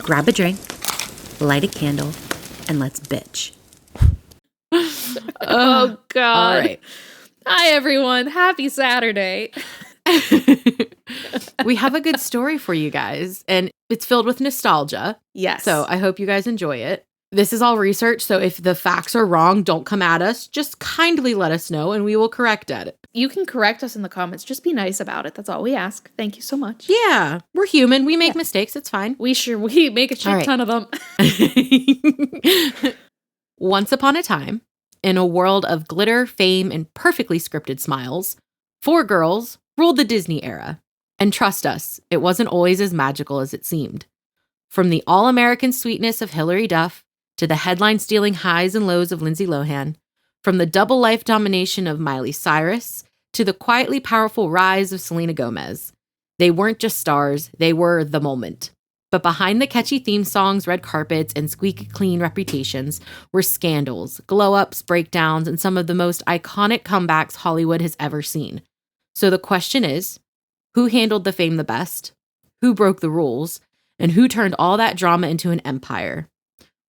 grab a drink, light a candle, and let's bitch. Oh, God. All right. Hi, everyone. Happy Saturday. We have a good story for you guys, and it's filled with nostalgia. Yes. So I hope you guys enjoy it. This is all research, so if the facts are wrong, don't come at us. Just kindly let us know, and we will correct it. You can correct us in the comments. Just be nice about it. That's all we ask. Thank you so much. Yeah, we're human. We make mistakes. It's fine. We make a shit ton of them. Once upon a time, in a world of glitter, fame, and perfectly scripted smiles, 4 girls ruled the Disney era. And trust us, it wasn't always as magical as it seemed. From the all-American sweetness of Hilary Duff to the headline-stealing highs and lows of Lindsay Lohan, from the double life domination of Miley Cyrus to the quietly powerful rise of Selena Gomez, they weren't just stars, they were the moment. But behind the catchy theme songs, red carpets, and squeaky clean reputations were scandals, glow-ups, breakdowns, and some of the most iconic comebacks Hollywood has ever seen. So the question is, who handled the fame the best? Who broke the rules? And who turned all that drama into an empire?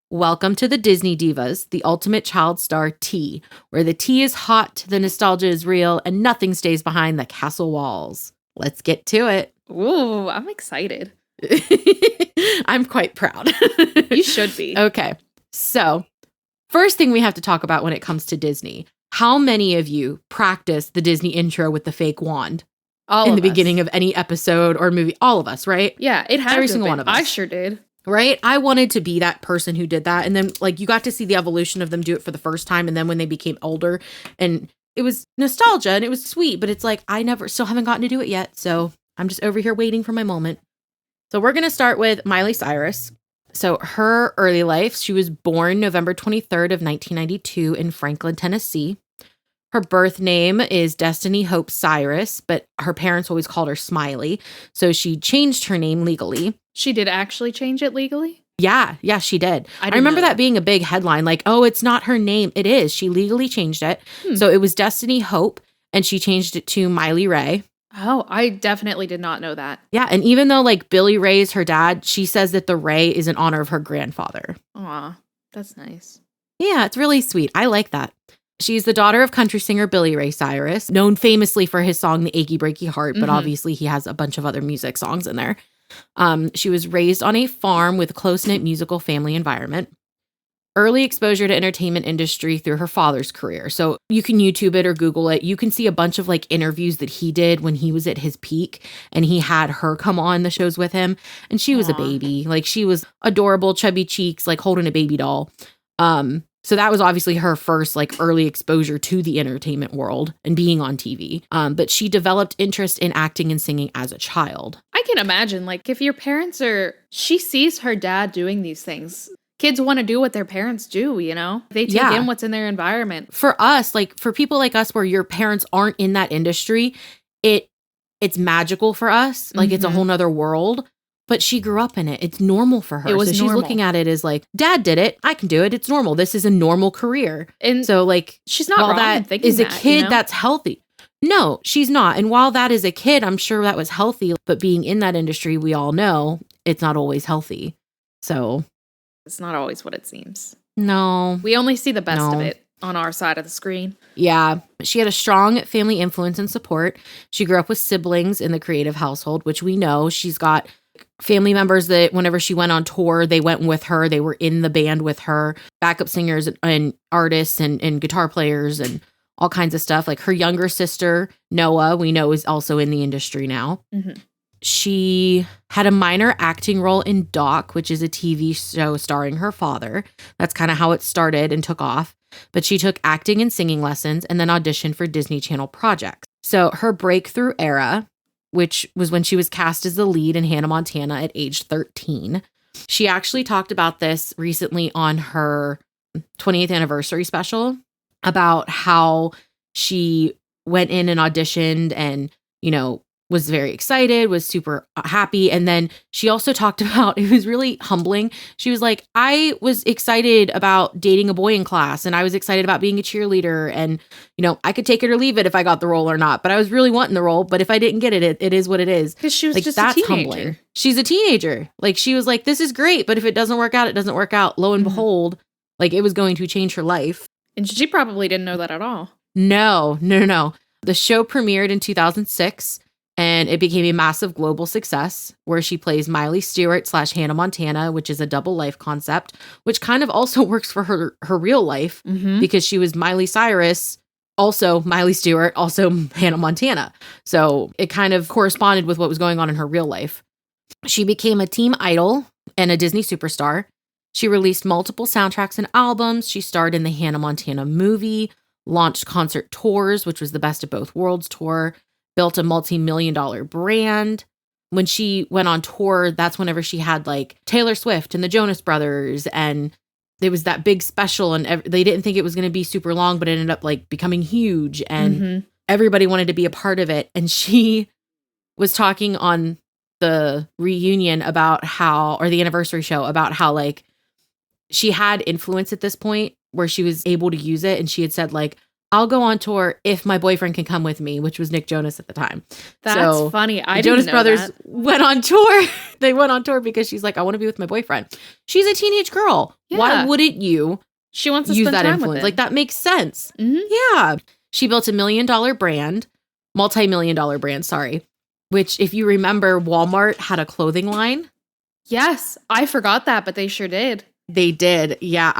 Welcome to the Disney Divas, the ultimate child star tea, where the tea is hot, the nostalgia is real, and nothing stays behind the castle walls. Let's get to it. Ooh, I'm excited. I'm quite proud. You should be. Okay, so first thing we have to talk about when it comes to Disney. How many of you practice the Disney intro with the fake wand? All in of the us. beginning of any episode or movie? All of us, right? Yeah, it had Every to single have one been. of us. I sure did. Right? I wanted to be that person who did that. And then like you got to see the evolution of them do it for the first time. And then when they became older, and it was nostalgia and it was sweet, but it's like, I still haven't gotten to do it yet. So I'm just over here waiting for my moment. So we're going to start with Miley Cyrus. So her early life, she was born November 23rd of 1992 in Franklin, Tennessee. Her birth name is Destiny Hope Cyrus, but her parents always called her Smiley. So she changed her name legally. She did actually change it legally? Yeah, she did. I didn't remember know that being a big headline, like, oh, it's not her name. It is. She legally changed it. So it was Destiny Hope, and she changed it to Miley Ray. Oh, I definitely did not know that. Yeah, and even though like Billy Ray's her dad, she says that the Ray is in honor of her grandfather. Aw, that's nice. Yeah, it's really sweet. I like that. She's the daughter of country singer Billy Ray Cyrus, known famously for his song, The Achy Breaky Heart, but obviously he has a bunch of other music songs in there. She was raised on a farm with a close-knit musical family environment. Early exposure to entertainment industry through her father's career. So you can YouTube it or Google it. You can see a bunch of like interviews that he did when he was at his peak and he had her come on the shows with him. And she was a baby. Like she was adorable, chubby cheeks, like holding a baby doll. So that was obviously her first like early exposure to the entertainment world and being on TV. But she developed interest in acting and singing as a child. I can imagine, like, if your parents she sees her dad doing these things. Kids want to do what their parents do, you know? They take in what's in their environment. For us, like for people like us where your parents aren't in that industry, it's magical for us. Like it's a whole nother world. But she grew up in it. It's normal for her. It was so she's normal. looking at it as like, dad did it. I can do it. It's normal. This is a normal career. And so like, she's not while wrong in that thinking is a that, kid you know? that's healthy. No, she's not. And while that is a kid, I'm sure that was healthy. But being in that industry, we all know it's not always healthy. So It's not always what it seems. no. We only see the best of No. it on our side of the screen. Yeah, she had a strong family influence and support. She grew up with siblings in the creative household, which we know. She's got family members that whenever she went on tour, they went with her. They were in the band with her, backup singers and artists and guitar players and all kinds of stuff. Like her younger sister, Noah, we know is also in the industry now. She had a minor acting role in Doc, which is a TV show starring her father. That's kind of how it started and took off. But she took acting and singing lessons and then auditioned for Disney Channel projects. So her breakthrough era, which was when she was cast as the lead in Hannah Montana at age 13. She actually talked about this recently on her 20th anniversary special about how she went in and auditioned and, you know, was very excited, was super happy. And then she also talked about, it was really humbling. She was like, I was excited about dating a boy in class, and I was excited about being a cheerleader. And, you know, I could take it or leave it if I got the role or not, but I was really wanting the role. But if I didn't get it, it is what it is. Because she was like, just that's a teenager. humbling. She's a teenager. Like, she was like, this is great, but if it doesn't work out, it doesn't work out. Lo and behold, like, it was going to change her life. And she probably didn't know that at all. No. The show premiered in 2006. And it became a massive global success, where she plays Miley Stewart / Hannah Montana, which is a double life concept, which kind of also works for her real life, because she was Miley Cyrus, also Miley Stewart, also Hannah Montana. So it kind of corresponded with what was going on in her real life. She became a teen idol and a Disney superstar. She released multiple soundtracks and albums. She starred in the Hannah Montana movie, launched concert tours, which was the Best of Both Worlds tour, built a multi-million-dollar brand. When she went on tour, that's whenever she had like Taylor Swift and the Jonas Brothers, and there was that big special, and they didn't think it was going to be super long, but it ended up like becoming huge, and everybody wanted to be a part of it. And she was talking on the reunion about how, or the anniversary show, about how like she had influence at this point where she was able to use it. And she had said like, I'll go on tour if my boyfriend can come with me, which was Nick Jonas at the time. That's funny. The Jonas Brothers went on tour. They went on tour because she's like, I want to be with my boyfriend. She's a teenage girl. Yeah. Why wouldn't you? She wants to use spend that time influence. with him. Like, that makes sense. Yeah. She built a multi-million-dollar brand, sorry. Which, if you remember, Walmart had a clothing line. Yes, I forgot that, but they sure did. They did. Yeah,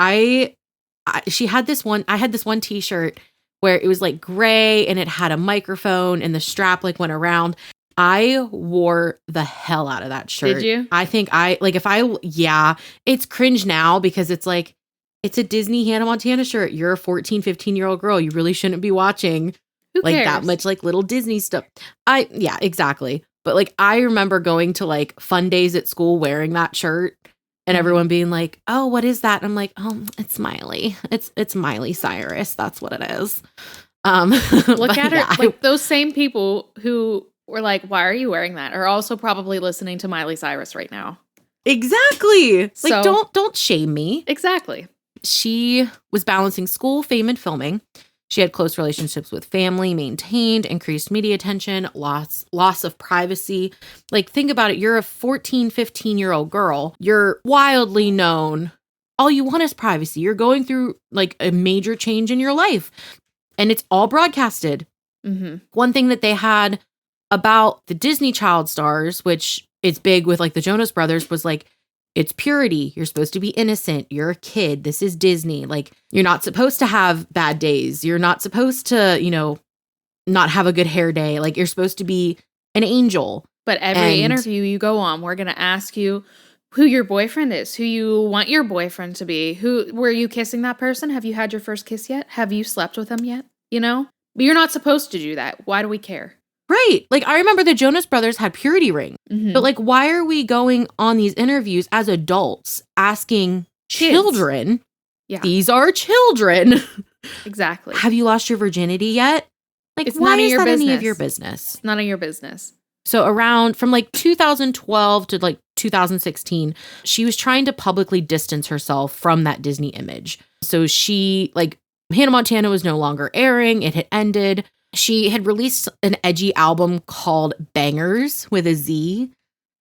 she had this one. I had this one T-shirt where it was like gray and it had a microphone and the strap like went around. I wore the hell out of that shirt. Did you? I think it's cringe now because it's like, it's a Disney Hannah Montana shirt. You're a 14, 15-year-old girl. You really shouldn't be watching like that much like little Disney stuff. Yeah, exactly. But like, I remember going to like fun days at school wearing that shirt. And everyone being like, oh, what is that? And I'm like, oh, it's Miley. It's Miley Cyrus. That's what it is. Look at her. Like, those same people who were like, why are you wearing that? Are also probably listening to Miley Cyrus right now. Exactly. So, like, don't shame me. Exactly. She was balancing school, fame, and filming. She had close relationships with family, maintained increased media attention, loss of privacy. Like, think about it. You're a 14, 15-year-old girl. You're wildly known. All you want is privacy. You're going through like a major change in your life, and it's all broadcasted. One thing that they had about the Disney child stars, which is big with like the Jonas Brothers, was like, it's purity. You're supposed to be innocent. You're a kid. This is Disney. Like, you're not supposed to have bad days. You're not supposed to, you know, not have a good hair day. Like, you're supposed to be an angel. But every interview you go on, we're going to ask you who your boyfriend is, who you want your boyfriend to be. Were you kissing that person? Have you had your first kiss yet? Have you slept with them yet? You know, but you're not supposed to do that. Why do we care? Right. Like, I remember the Jonas Brothers had purity rings, but like, why are we going on these interviews as adults asking children? Yeah. These are children. Exactly. Have you lost your virginity yet? Like, it's why none of is your that business. any of your business? It's none of your business. So around from like 2012 to like 2016, she was trying to publicly distance herself from that Disney image. So she, like, Hannah Montana was no longer airing. It had ended. She had released an edgy album called Bangers with a Z.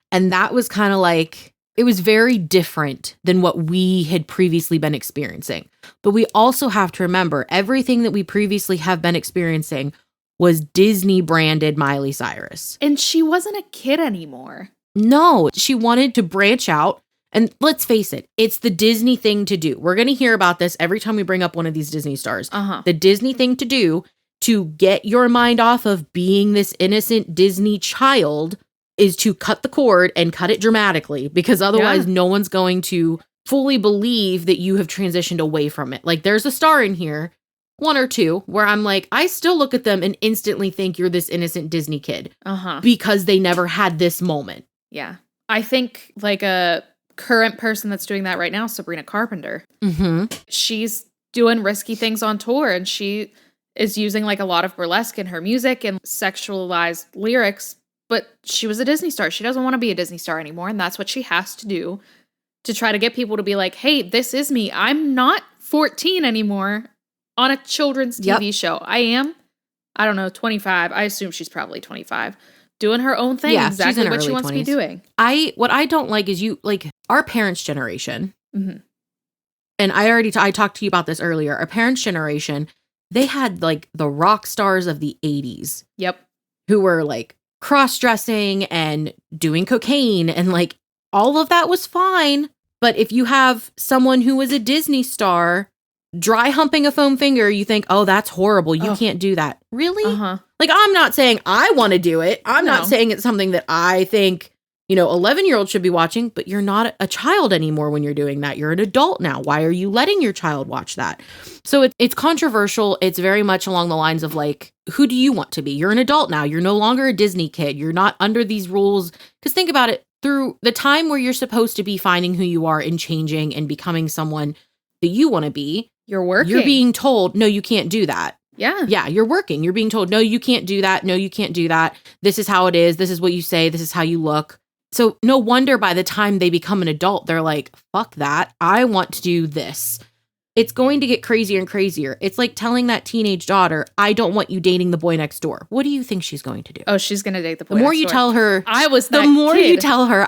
And that was kind of like, it was very different than what we had previously been experiencing. But we also have to remember, everything that we previously have been experiencing was Disney branded Miley Cyrus. And she wasn't a kid anymore. No, she wanted to branch out. And let's face it, it's the Disney thing to do. We're going to hear about this every time we bring up one of these Disney stars. The Disney thing to do to get your mind off of being this innocent Disney child is to cut the cord and cut it dramatically, because otherwise no one's going to fully believe that you have transitioned away from it. Like, there's a star in here, one or two, where I'm like, I still look at them and instantly think you're this innocent Disney kid because they never had this moment. Yeah. I think like a current person that's doing that right now, Sabrina Carpenter. She's doing risky things on tour, and she is using like a lot of burlesque in her music and sexualized lyrics but she was a Disney star. She doesn't want to be a Disney star anymore, and that's what she has to do to try to get people to be like, hey, this is me. I'm not 14 anymore on a children's TV show. I am, I don't know, 25. I assume she's probably 25. Doing her own thing, exactly what she wants to be doing. What I don't like is our parents' generation, and I talked to you about this earlier, our parents' generation, they had like the rock stars of the 80s. Yep. Who were like cross-dressing and doing cocaine, and like all of that was fine. But if you have someone who was a Disney star dry humping a foam finger, you think, oh, that's horrible. You can't do that. Really? Like, I'm not saying I want to do it. I'm not saying it's something that I think, 11-year-olds should be watching, but you're not a child anymore when you're doing that. You're an adult now. Why are you letting your child watch that? So it's controversial. It's very much along the lines of like, who do you want to be? You're an adult now. You're no longer a Disney kid. You're not under these rules. Because think about it, through the time where you're supposed to be finding who you are and changing and becoming someone that you want to be, you're working. You're being told, no, you can't do that. Yeah. Yeah, you're working. You're being told, no, you can't do that. No, you can't do that. This is how it is. This is what you say. This is how you look. So no wonder by the time they become an adult, they're like, fuck that. I want to do this. It's going to get crazier and crazier. It's like telling that teenage daughter, I don't want you dating the boy next door. What do you think she's going to do? Oh, she's going to date the boy next door. The more you tell her, I was that the more kid. you tell her,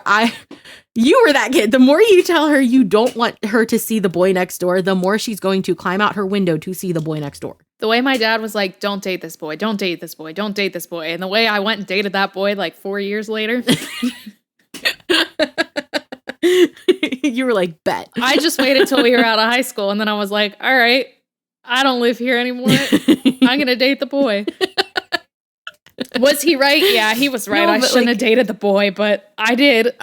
you were that kid. The more you tell her you don't want her to see the boy next door, the more she's going to climb out her window to see the boy next door. The way my dad was like, don't date this boy, don't date this boy, don't date this boy. And the way I went and dated that boy like 4 years later. You were like, bet. I just waited till we were out of high school. And then I was like, all right, I don't live here anymore. I'm going to date the boy. Was he right? Yeah, he was right. No, I shouldn't have dated the boy, but I did.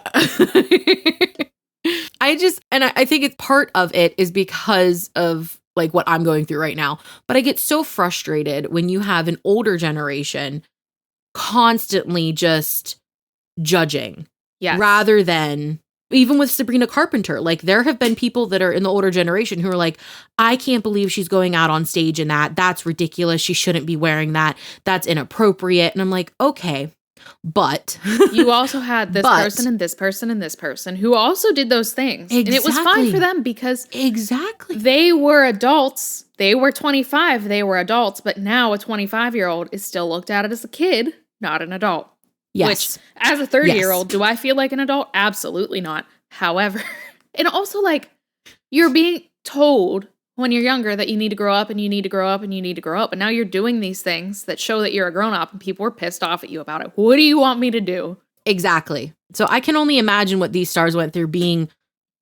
I think it's part of it is because of like what I'm going through right now. But I get so frustrated when you have an older generation constantly just judging. Yes. Rather than, even with Sabrina Carpenter, like there have been people that are in the older generation who are like, I can't believe she's going out on stage in that. That's ridiculous. She shouldn't be wearing that. That's inappropriate. And I'm like, okay, but you also had this person and this person and this person who also did those things. Exactly. And it was fine for them because exactly they were adults. They were 25. They were adults. But now a 25-year-old is still looked at as a kid, not an adult. Yes. Which, as a 30-year-old, do I feel like an adult? Absolutely not. However, and also like you're being told when you're younger that you need to grow up and you need to grow up and you need to grow up. And now you're doing these things that show that you're a grown up and people are pissed off at you about it. What do you want me to do? Exactly. So I can only imagine what these stars went through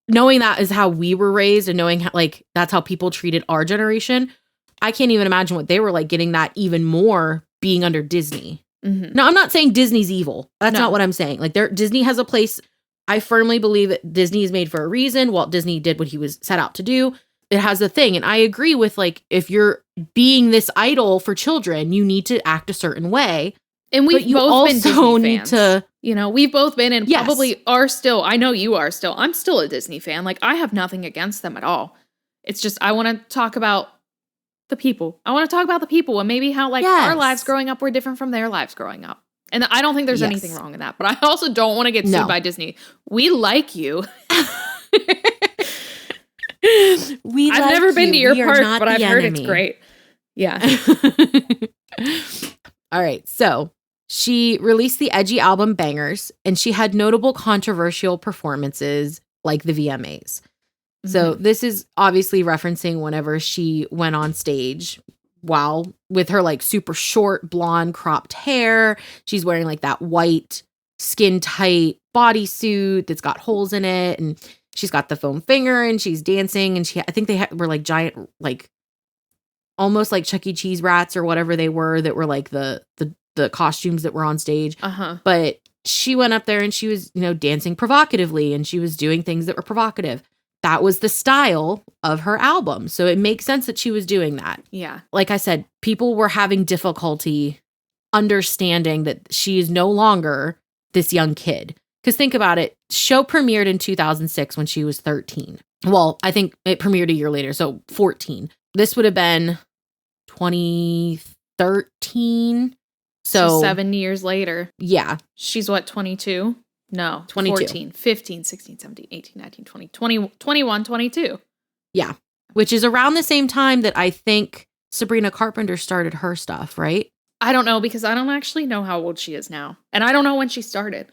knowing that is how we were raised and knowing how, like, that's how people treated our generation. I can't even imagine what they were like getting that even more being under Disney. Mm-hmm. Now, I'm not saying Disney's evil. That's not what I'm saying. Like, Disney has a place. I firmly believe that Disney is made for a reason. Walt Disney did what he was set out to do. It has a thing. And I agree with, like, if you're being this idol for children, you need to act a certain way. And we've both been Disney fans. We've both been and probably are still. I know you are still. I'm still a Disney fan. Like, I have nothing against them at all. It's just I want to talk about the people. I want to talk about the people and maybe how, like, our lives growing up were different from their lives growing up. And I don't think there's anything wrong in that. But I also don't want to get sued by Disney. We like you. I've never been to your park, but I've heard it's great. Yeah. All right. So she released the edgy album Bangers, and she had notable controversial performances like the VMAs. So this is obviously referencing whenever she went on stage with her like super short blonde cropped hair. She's wearing like that white skin tight bodysuit that's got holes in it. And she's got the foam finger and she's dancing. And I think they were like giant, like almost like Chuck E. Cheese rats or whatever they were that were like the costumes that were on stage. But she went up there and she was, dancing provocatively and she was doing things that were provocative. That was the style of her album. So it makes sense that she was doing that. Yeah. Like I said, people were having difficulty understanding that she is no longer this young kid. Because think about it. Show premiered in 2006 when she was 13. Well, I think it premiered a year later. So 14. This would have been 2013. So 7 years later. yeah. She's what, 22? No, 22. 14, 15, 16, 17, 18, 19, 20, 21, 22. Yeah. Which is around the same time that I think Sabrina Carpenter started her stuff, right? I don't know because I don't actually know how old she is now. And I don't know when she started.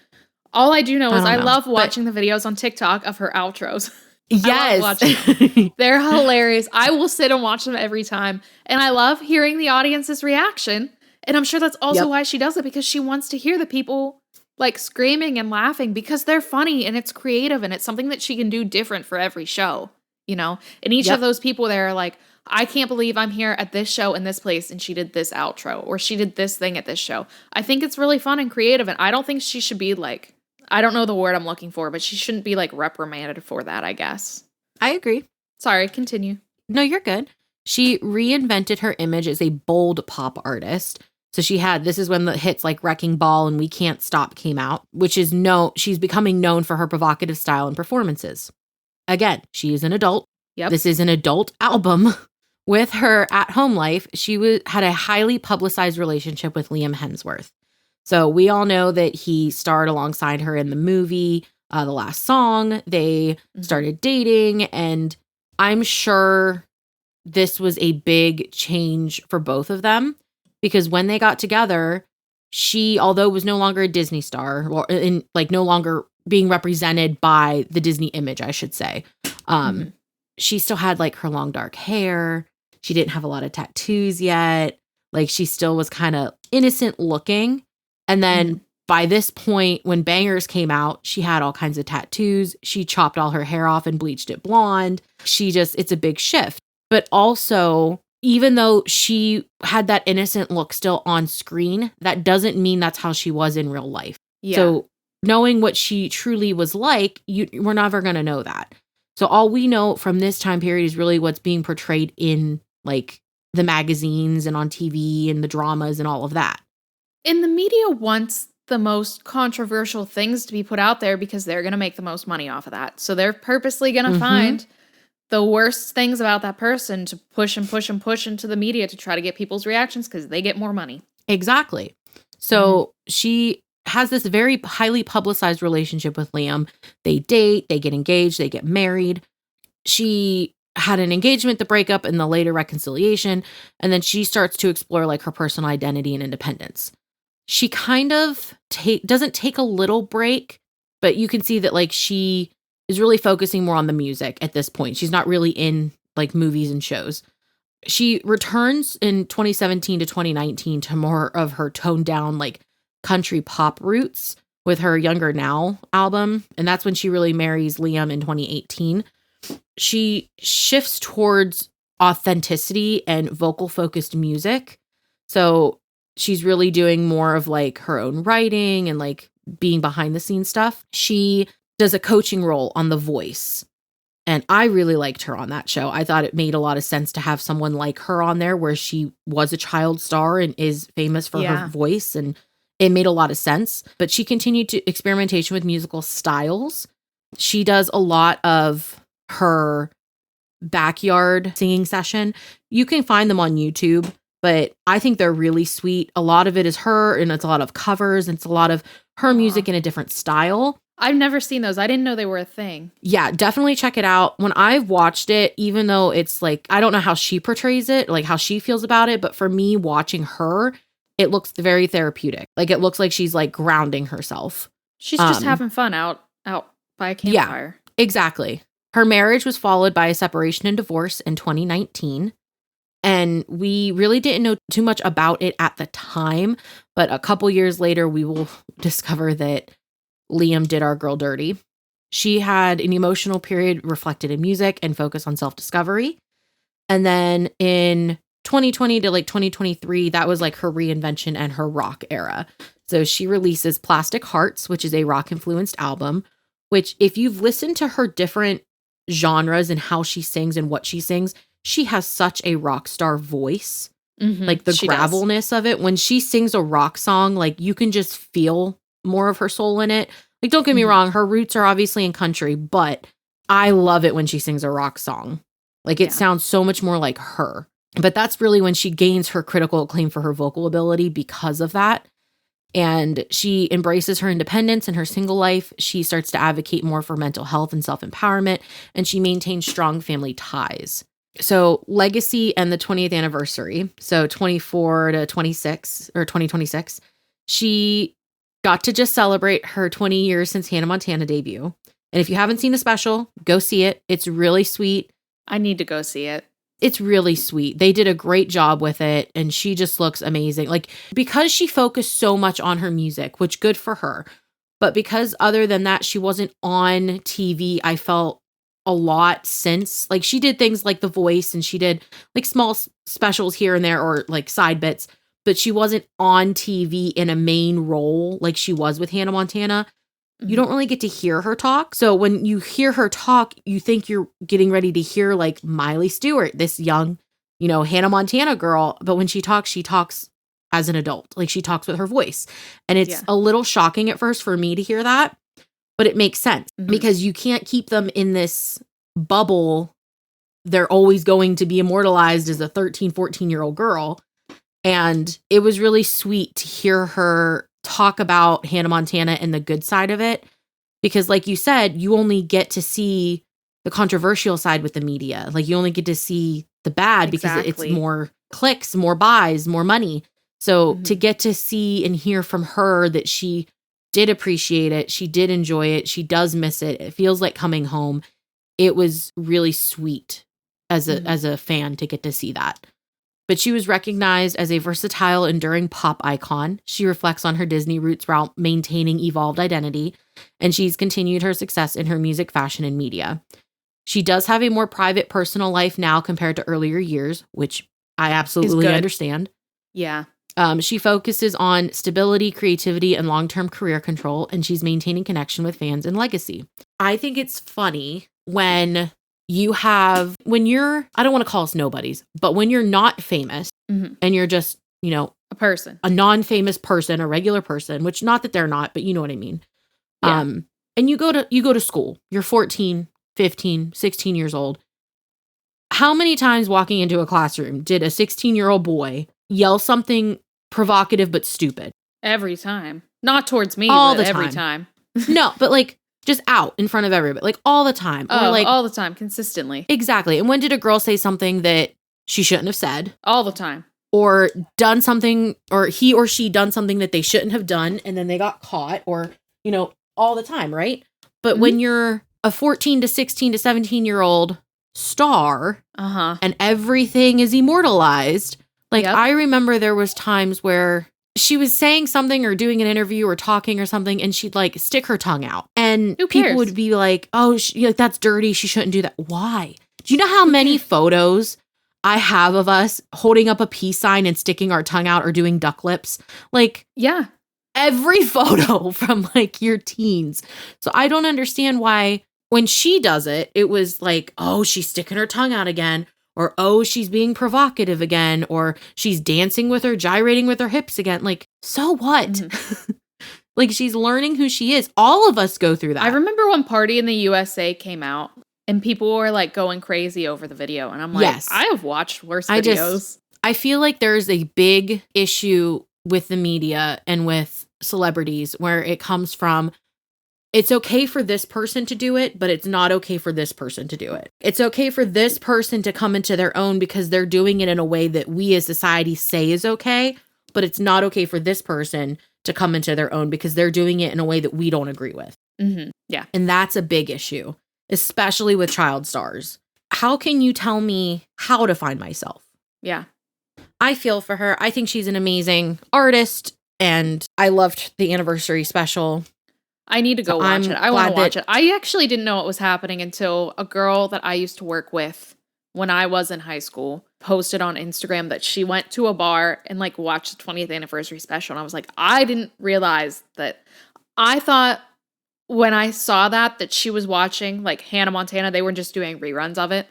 All I do know is I love watching the videos on TikTok of her outros. Yes. I love watching them. They're hilarious. I will sit and watch them every time. And I love hearing the audience's reaction. And I'm sure that's also why she does it, because she wants to hear the people like screaming and laughing because they're funny and it's creative and it's something that she can do different for every show, you know? And each of those people there are like, I can't believe I'm here at this show in this place and she did this outro or she did this thing at this show. I think it's really fun and creative, and I don't think she should be like, I don't know the word I'm looking for, but she shouldn't be like reprimanded for that, I guess. I agree. Sorry, continue. No, you're good. She reinvented her image as a bold pop artist. So this is when the hits like Wrecking Ball and We Can't Stop came out, which is she's becoming known for her provocative style and performances. Again, she is an adult. Yep. This is an adult album. With her at-home life, she had a highly publicized relationship with Liam Hemsworth. So we all know that he starred alongside her in the movie, The Last Song. They started dating, and I'm sure this was a big change for both of them, because when they got together, she, although was no longer a Disney star, or no longer being represented by the Disney image, I should say, she still had like her long dark hair. She didn't have a lot of tattoos yet. Like, she still was kind of innocent looking. And then by this point, when Bangers came out, she had all kinds of tattoos. She chopped all her hair off and bleached it blonde. It's a big shift. But also, even though she had that innocent look still on screen, that doesn't mean that's how she was in real life. Yeah. So knowing what she truly was like, we're never going to know that. So all we know from this time period is really what's being portrayed in like the magazines and on TV and the dramas and all of that. And the media wants the most controversial things to be put out there because they're going to make the most money off of that. So they're purposely going to find the worst things about that person to push and push and push into the media to try to get people's reactions because they get more money. Exactly. So she has this very highly publicized relationship with Liam. They date, they get engaged, they get married. She had an engagement, the breakup, and the later reconciliation. And then she starts to explore like her personal identity and independence. She kind of doesn't take a little break, but you can see that like she is really focusing more on the music at this point. She's not really in like movies and shows. She returns in 2017 to 2019 to more of her toned down like country pop roots with her Younger Now album. And that's when she really marries Liam in 2018. She shifts towards authenticity and vocal focused music. So she's really doing more of like her own writing and like being behind the scenes stuff. She does a coaching role on The Voice. And I really liked her on that show. I thought it made a lot of sense to have someone like her on there where she was a child star and is famous for her voice. And it made a lot of sense. But she continued to experimentation with musical styles. She does a lot of her backyard singing session. You can find them on YouTube, but I think they're really sweet. A lot of it is her, and it's a lot of covers, and it's a lot of her music in a different style. I've never seen those. I didn't know they were a thing. Yeah, definitely check it out. When I've watched it, even though it's like, I don't know how she portrays it, like how she feels about it, but for me watching her, it looks very therapeutic. Like it looks like she's like grounding herself. She's just having fun out by a campfire. Yeah, exactly. Her marriage was followed by a separation and divorce in 2019. And we really didn't know too much about it at the time. But a couple years later, we will discover that Liam did our girl dirty. She had an emotional period reflected in music and focused on self-discovery. And then in 2020 to like 2023, that was like her reinvention and her rock era. So she releases Plastic Hearts, which is a rock-influenced album, which if you've listened to her different genres and how she sings and what she sings, she has such a rock star voice. Like the gravelness of it. When she sings a rock song, like you can just feel more of her soul in it. Like, don't get me wrong, her roots are obviously in country, but I love it when she sings a rock song. Like it sounds so much more like her. But that's really when she gains her critical acclaim for her vocal ability because of that. And she embraces her independence in her single life. She starts to advocate more for mental health and self-empowerment, and she maintains strong family ties. So legacy and the 20th anniversary, so 24 to 26 or 2026, she got to just celebrate her 20 years since Hannah Montana debut. And if you haven't seen the special, go see it. It's really sweet. I need to go see it. It's really sweet. They did a great job with it, and she just looks amazing. Like, because she focused so much on her music, which good for her. But because other than that, she wasn't on TV, I felt a lot since. Like, she did things like The Voice, and she did like small specials here and there, or like side bits, but she wasn't on TV in a main role like she was with Hannah Montana. You don't really get to hear her talk. So when you hear her talk, you think you're getting ready to hear like Miley Stewart, this young, Hannah Montana girl. But when she talks as an adult. Like, she talks with her voice. And it's a little shocking at first for me to hear that, but it makes sense because you can't keep them in this bubble. They're always going to be immortalized as a 13, 14-year-old girl. And it was really sweet to hear her talk about Hannah Montana and the good side of it. Because like you said, you only get to see the controversial side with the media. Like, you only get to see the bad because it's more clicks, more buys, more money. So to get to see and hear from her that she did appreciate it, she did enjoy it, she does miss it, it feels like coming home. It was really sweet as a fan to get to see that. But she was recognized as a versatile, enduring pop icon. She reflects on her Disney roots while maintaining evolved identity, and she's continued her success in her music, fashion, and media. She does have a more private, personal life now compared to earlier years, which I absolutely understand. Yeah. She focuses on stability, creativity, and long-term career control, and she's maintaining connection with fans and legacy. I think it's funny when I don't want to call us nobodies, but when you're not famous and you're just, a person, a non-famous person, a regular person, which not that they're not, but you know what I mean. Yeah. And you go to school, you're 14, 15, 16 years old. How many times walking into a classroom did a 16-year-old boy yell something provocative but stupid? Every time. Not towards me, all but the every time. No, but like just out in front of everybody, like all the time. Oh, or like all the time, consistently. Exactly. And when did a girl say something that she shouldn't have said? All the time. Or done something, or he or she done something that they shouldn't have done, and then they got caught, or, all the time, right? But when you're a 14 to 16 to 17-year-old star, and everything is immortalized, like I remember there was times where she was saying something or doing an interview or talking or something, and she'd like stick her tongue out, and people would be like, "Oh, that's dirty. She shouldn't do that." Why? Do you know how many photos I have of us holding up a peace sign and sticking our tongue out or doing duck lips? Like, yeah, every photo from like your teens. So I don't understand why when she does it, it was like, "Oh, she's sticking her tongue out again." Or, "Oh, she's being provocative again," or "She's dancing with her, gyrating with her hips again." Like, so what? Like, she's learning who she is. All of us go through that. I remember when Party in the USA came out and people were like going crazy over the video. And I'm like, I have watched worse videos. I feel like there's a big issue with the media and with celebrities where it comes from, it's okay for this person to do it, but it's not okay for this person to do it. It's okay for this person to come into their own because they're doing it in a way that we as society say is okay, but it's not okay for this person to come into their own because they're doing it in a way that we don't agree with. Yeah. And that's a big issue, especially with child stars. How can you tell me how to find myself? Yeah. I feel for her. I think she's an amazing artist, and I loved the anniversary special. I need to go watch it. I want to watch it. I actually didn't know what was happening until a girl that I used to work with when I was in high school posted on Instagram that she went to a bar and like watched the 20th anniversary special. And I was like, I didn't realize that. I thought when I saw that she was watching like Hannah Montana, they were just doing reruns of it.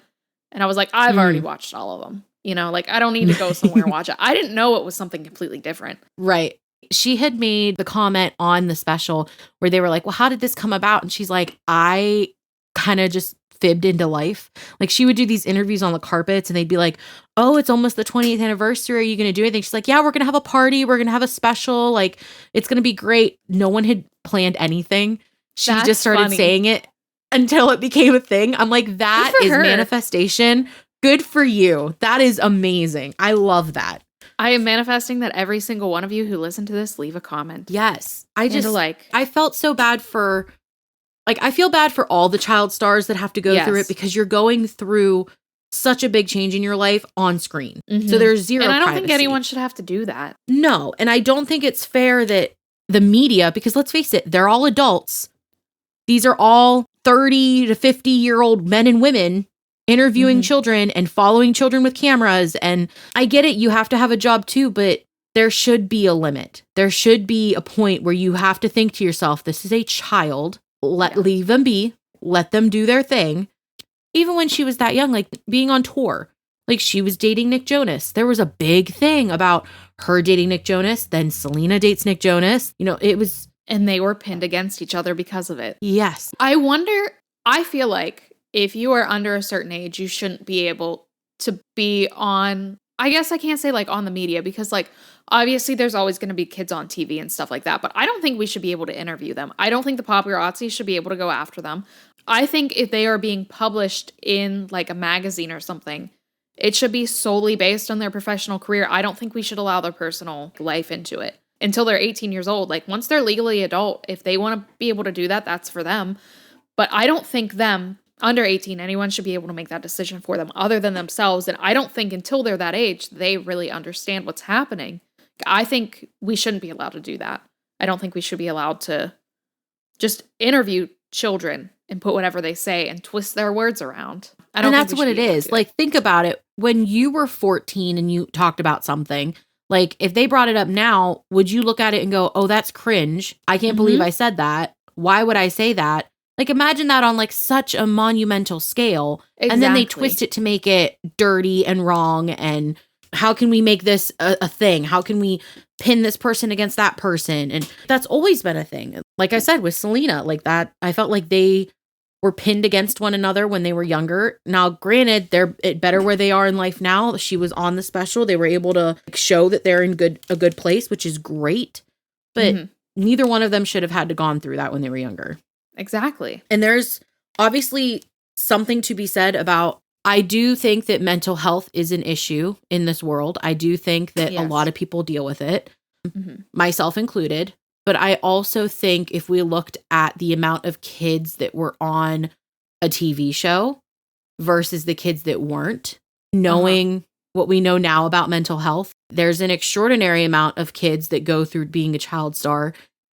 And I was like, I've already watched all of them. Like I don't need to go somewhere and watch it. I didn't know it was something completely different. Right. She had made the comment on the special where they were like, "Well, how did this come about?" And she's like, "I kind of just fibbed into life. Like she would do these interviews on the carpets and they'd be like, oh, it's almost the 20th anniversary. Are you going to do anything? She's like, yeah, we're going to have a party. We're going to have a special. Like, it's going to be great. No one had planned anything. She That's just started funny. saying it until it became a thing. I'm like, that Good is for her. manifestation. Good for you. That is amazing. I love that. I am manifesting that every single one of you who listen to this, leave a comment. Yes. I And just, a like. I felt so bad for, like, I feel bad for all the child stars that have to go through Yes. it because you're going through such a big change in your life on screen. So Mhm. there's zero And I don't privacy. think anyone should have to do that. No. And I don't think it's fair that the media, because let's face it, they're all adults. These are all 30 to 50-year-old men and women interviewing Mhm. children and following children with cameras. And I get it. You have to have a job too, but there should be a limit. There should be a point where you have to think to yourself, this is a child. Leave them be. Let them do their thing. Even when she was that young, like being on tour, like she was dating Nick Jonas. There was a big thing about her dating Nick Jonas. Then Selena dates Nick Jonas. You know, it was, And they were pinned against each other because of it. yes. I feel like if you are under a certain age, you shouldn't be able to be on, I guess I can't say like on the media because like obviously there's always going to be kids on TV and stuff like that, but I don't think we should be able to interview them. I don't think the paparazzi should be able to go after them. I think if they are being published in like a magazine or something, it should be solely based on their professional career. I don't think we should allow their personal life into it until they're 18 years old. Like once they're legally adult, if they want to be able to do that, that's for them. But I don't think them under 18, anyone should be able to make that decision for them other than themselves. And I don't think until they're that age, they really understand what's happening. I think we shouldn't be allowed to do that. I don't think we should be allowed to just interview children and put whatever they say and twist their words around. I don't And think that's we what should it be able to is. do Like, think about it. When you were 14 and you talked about something, like if they brought it up now, would you look at it and go, oh, that's cringe. I can't believe I said that. Why would I say that? Like, imagine that on like such a monumental scale. And then they Exactly. twist it to make it dirty and wrong. And how can we make this a thing? How can we pin this person against that person? And that's always been a thing. Like I said, with Selena, like that, I felt like they were pinned against one another when they were younger. Now, granted, they're better where they are in life now. She was on the special. They were able to show that they're in a good place, which is great. But neither one of them should have had to gone through that when they were younger. Exactly. And there's obviously something to be said about, I do think that mental health is an issue in this world. I do think that a Yes. lot of people deal with it, Mhm. myself included. But I also think if we looked at the amount of kids that were on a TV show versus the kids that weren't, knowing what we know now about mental health, there's an extraordinary amount of kids that go through being a child star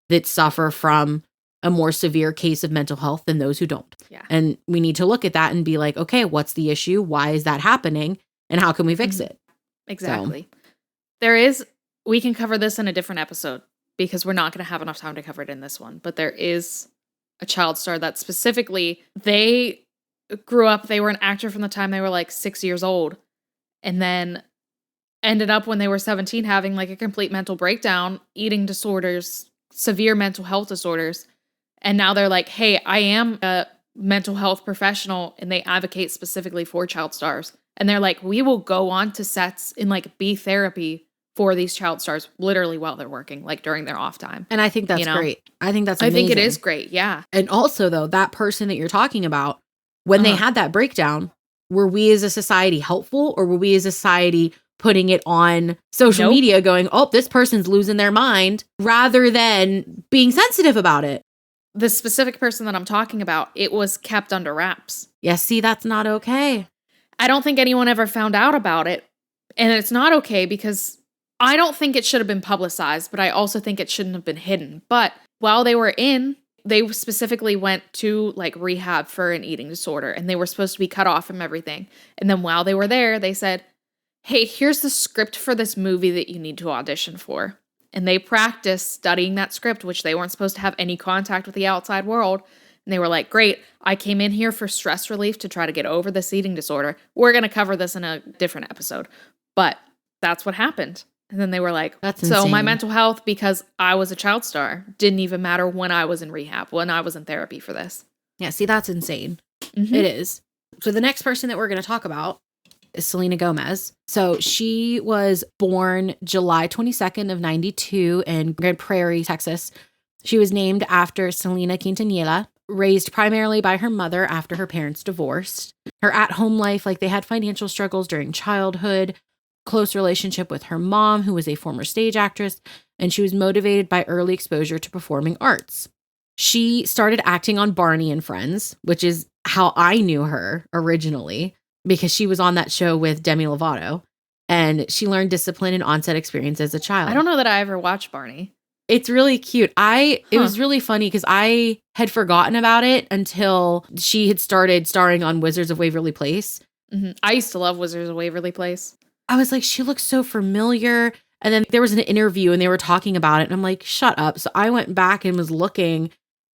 that suffer from a more severe case of mental health than those who don't. Yeah. And we need to look at that and be like, okay, what's the issue? Why is that happening? And how can we fix it? Exactly. We can cover this in a different episode because we're not going to have enough time to cover it in this one. But there is a child star that specifically, they grew up, they were an actor from the time they were like 6 years old. And then ended up when they were 17 having like a complete mental breakdown, eating disorders, severe mental health disorders. And now they're like, hey, I am a mental health professional, and they advocate specifically for child stars. And they're like, we will go on to sets and like be therapy for these child stars literally while they're working, like during their off time. And I think that's great. I think that's amazing. I think it is great. Yeah. And also, though, that person that you're talking about, when they had that breakdown, were we as a society helpful, or were we as a society putting it on social media going, oh, this person's losing their mind, rather than being sensitive about it? The specific person that I'm talking about, it was kept under wraps. Yeah, see, that's not okay. I don't think anyone ever found out about it. And it's not okay because I don't think it should have been publicized, but I also think it shouldn't have been hidden. But while they were in, they specifically went to like rehab for an eating disorder, and they were supposed to be cut off from everything. And then while they were there, they said, hey, here's the script for this movie that you need to audition for. And they practiced studying that script, which they weren't supposed to have any contact with the outside world. And they were like, great, I came in here for stress relief to try to get over this eating disorder. We're going to cover this in a different episode. But that's what happened. And then they were like, That's so my insane. mental health, because I was a child star, didn't even matter when I was in rehab, when I was in therapy for this. Yeah, see, that's insane. Mhm. It is. So the next person that we're going to talk about is Selena Gomez. So she was born July 22nd of 92 in Grand Prairie, Texas. She was named after Selena Quintanilla, raised primarily by her mother after her parents divorced. Her at-home life, like they had financial struggles during childhood, close relationship with her mom, who was a former stage actress, and she was motivated by early exposure to performing arts. She started acting on Barney and Friends, which is how I knew her originally, because she was on that show with Demi Lovato, and she learned discipline and on-set experience as a child. I don't know that I ever watched Barney. It's really cute. It was really funny because I had forgotten about it until she had started starring on Wizards of Waverly Place. Mhm. I used to love Wizards of Waverly Place. I was like, she looks so familiar. And then there was an interview and they were talking about it. And I'm like, shut up. So I went back and was looking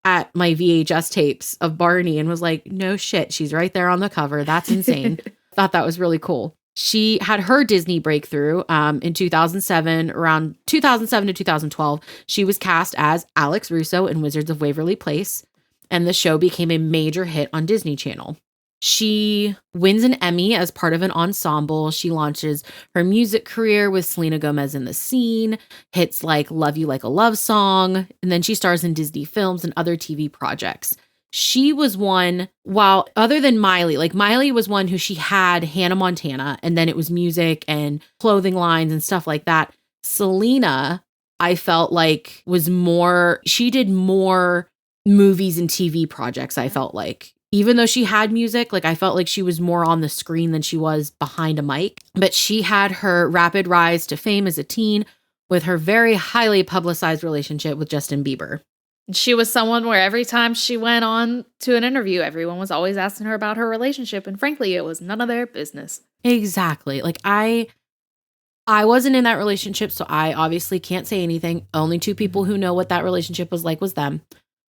at my VHS tapes of Barney and was like, no shit. She's right there on the cover. That's insane. Thought that was really cool. She had her Disney breakthrough in 2007, around 2007 to 2012. She was cast as Alex Russo in Wizards of Waverly Place, and the show became a major hit on Disney Channel. She wins an Emmy as part of an ensemble. She launches her music career with Selena Gomez in the Scene, hits like Love You Like a Love Song, and then she stars in Disney films and other TV projects. She was one, while other than Miley, like Miley was one who she had Hannah Montana, and then it was music and clothing lines and stuff like that. Selena, I felt like she did more movies and TV projects, I felt like. Even though she had music, like I felt like she was more on the screen than she was behind a mic. But she had her rapid rise to fame as a teen with her very highly publicized relationship with Justin Bieber. She was someone where every time she went on to an interview, everyone was always asking her about her relationship. And frankly, it was none of their business. Exactly. Like I wasn't in that relationship, so I obviously can't say anything. Only two people who know what that relationship was like was them.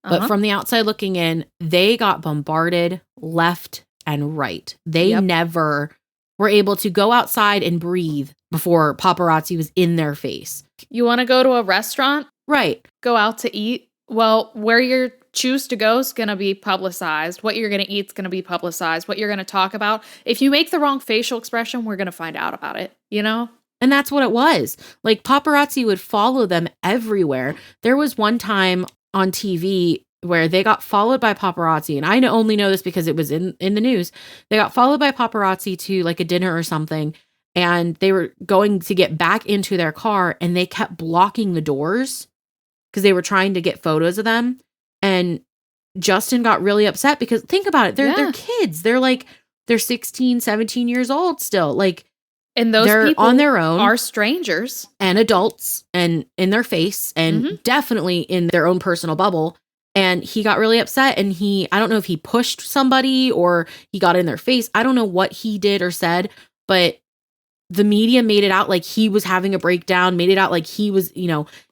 But from the outside looking in, they got bombarded left and right. They never were able to go outside and breathe before paparazzi was in their face. You want to go to a restaurant? Right. Go out to eat? Well, where you choose to go is going to be publicized. What you're going to eat is going to be publicized. What you're going to talk about. If you make the wrong facial expression, we're going to find out about it, you know? And that's what it was. Like paparazzi would follow them everywhere. There was one time on TV where they got followed by paparazzi. And I only know this because it was in the news. They got followed by paparazzi to like a dinner or something. And they were going to get back into their car and they kept blocking the doors because they were trying to get photos of them. And Justin got really upset because think about it. They're kids. They're 16, 17 years old still. Like, and those they're people on their own, are strangers and adults and in their face and definitely in their own personal bubble. And he got really upset and I don't know if he pushed somebody or he got in their face. I don't know what he did or said, but the media made it out like he was having a breakdown, made it out like he was,